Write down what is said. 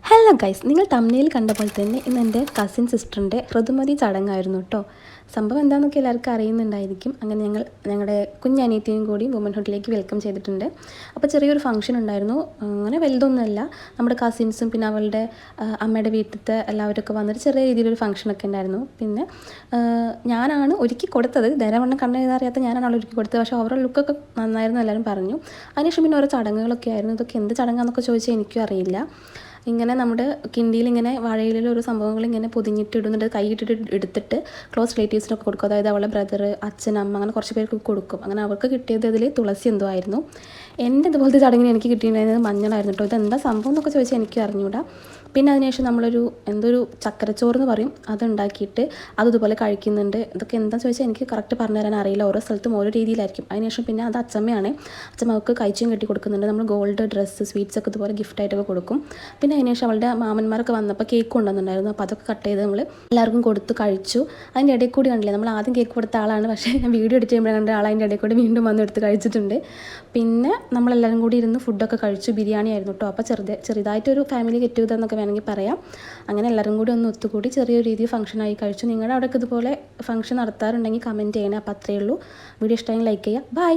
Hello guys, നിങ്ങൾ തമ്മിൽ കണ്ട പോലെ തന്നെ ഇന്ന് എൻ്റെ കസിൻ സിസ്റ്ററിൻ്റെ ഋതുമതി ചടങ്ങായിരുന്നു കേട്ടോ. സംഭവം എന്താണെന്നൊക്കെ എല്ലാവർക്കും അറിയുന്നുണ്ടായിരിക്കും. അങ്ങനെ ഞങ്ങളുടെ കുഞ്ഞനിയത്തിയും കൂടി വുമൻഹുഡിലേക്ക് വെൽക്കം ചെയ്തിട്ടുണ്ട്. അപ്പോൾ ചെറിയൊരു ഫംഗ്ഷൻ ഉണ്ടായിരുന്നു. അങ്ങനെ വലുതൊന്നുമല്ല, നമ്മുടെ കസിൻസും പിന്നെ അവളുടെ അമ്മയുടെ വീട്ടിലത്തെ എല്ലാവരൊക്കെ വന്നിട്ട് ചെറിയ രീതിയിലൊരു ഫംഗ്ഷനൊക്കെ ഉണ്ടായിരുന്നു. പിന്നെ ഞാനാണ് ഒരുക്കി കൊടുത്തത്, ധനവണ്ണം കണ്ണെഴുതാറിയാത്ത ഞാനാണ് അവൾ ഒരുക്കി കൊടുത്തത്. പക്ഷേ ഓവറോൾ ലുക്കൊക്കെ നന്നായിരുന്നു എല്ലാവരും പറഞ്ഞു. അതിനുശേഷം പിന്നെ ഓരോ ചടങ്ങുകളൊക്കെ ആയിരുന്നു. ഇതൊക്കെ എന്ത് ചടങ്ങാണെന്നൊക്കെ ചോദിച്ചാൽ എനിക്കും അറിയില്ല. ഇങ്ങനെ നമ്മുടെ കിണ്ടിയിൽ ഇങ്ങനെ വാഴയിലുള്ള ഓരോ സംഭവങ്ങൾ ഇങ്ങനെ പൊതിഞ്ഞിട്ട് ഇടുന്നുണ്ട്, കൈയിട്ടിട്ട് എടുത്തിട്ട് ക്ലോസ് റിലേറ്റീവ്സിനൊക്കെ കൊടുക്കും. അതായത് അവളുടെ ബ്രദർ, അച്ഛൻ, അമ്മ, അങ്ങനെ കുറച്ച് പേർക്ക് കൊടുക്കും. അങ്ങനെ അവർക്ക് കിട്ടിയത് അതിൽ തുളസി എന്തോ ആയിരുന്നു. എൻ്റെ ഇതുപോലത്തെ ചടങ്ങിന് എനിക്ക് കിട്ടിയിട്ടുണ്ടായിരുന്നത് മഞ്ഞളായിരുന്നു കേട്ടോ. ഇതെന്താ സംഭവം എന്നൊക്കെ ചോദിച്ചാൽ എനിക്ക് അറിഞ്ഞൂടാ. പിന്നെ അതിനുശേഷം നമ്മളൊരു എന്തൊരു ചക്കരച്ചോറ് എന്ന് പറയും, അതുണ്ടാക്കിയിട്ട് ഇതുപോലെ കഴിക്കുന്നുണ്ട്. ഇതൊക്കെ എന്താണെന്ന് ചോദിച്ചാൽ എനിക്ക് കറക്റ്റ് പറഞ്ഞു തരാൻ അറിയില്ല. ഓരോ സ്ഥലത്തും ഓരോ രീതിയിലായിരിക്കും. അതിനുശേഷം പിന്നെ അത് അച്ചമ്മയാണ്. അച്ചമ്മക്ക് കഴിച്ചും കെട്ടി കൊടുക്കുന്നുണ്ട്. നമ്മൾ ഗോൾഡ് ഡ്രസ്സ്, സ്വീറ്റ്സ് ഒക്കെ ഇതുപോലെ ഗിഫ്റ്റായിട്ടൊക്കെ കൊടുക്കും. പിന്നെ അതിനുശേഷം അവളുടെ മാമന്മാരൊക്കെ വന്നപ്പോൾ കേക്ക് കൊണ്ടുവന്നിട്ടുണ്ടായിരുന്നു. അപ്പോൾ അതൊക്കെ കട്ട് ചെയ്ത് നമ്മൾ എല്ലാവർക്കും കൊടുത്ത് കഴിച്ചു. അതിൻ്റെ ഇടയിൽ കൂടി കണ്ടില്ലേ, നമ്മൾ ആദ്യം കേക്ക് കൊടുത്ത ആളാണ്, പക്ഷേ ഞാൻ വീഡിയോ എഡിറ്റ് ചെയ്യുമ്പോൾ കണ്ട ആൾ അതിൻ്റെ ഇടയിൽ കൂടി വീണ്ടും വന്ന് എടുത്ത് കഴിച്ചിട്ടുണ്ട്. പിന്നെ നമ്മളെല്ലാവരും കൂടി ഇരുന്ന് ഫുഡൊക്കെ കഴിച്ചു. ബിരിയാണി ആയിരുന്നു കേട്ടോ. അപ്പോൾ ചെറുതായിട്ടൊരു ഫാമിലി ഗെറ്റ് ടുഗദർ എന്നൊക്കെ വേണമെങ്കിൽ പറയാം. അങ്ങനെ എല്ലാവരും കൂടി ഒന്ന് ഒത്തുകൂടി ചെറിയൊരു രീതിയിൽ ഫംഗ്ഷനായി കഴിച്ചു. നിങ്ങളുടെ അവിടെയൊക്കെ ഇതുപോലെ ഫംഗ്ഷൻ നടത്താറുണ്ടെങ്കിൽ കമൻറ്റ് ചെയ്യണേ. അപ്പോൾ അത്രയേ ഉള്ളൂ. വീഡിയോ ഇഷ്ടമെങ്കിൽ ലൈക്ക് ചെയ്യുക. ബൈ.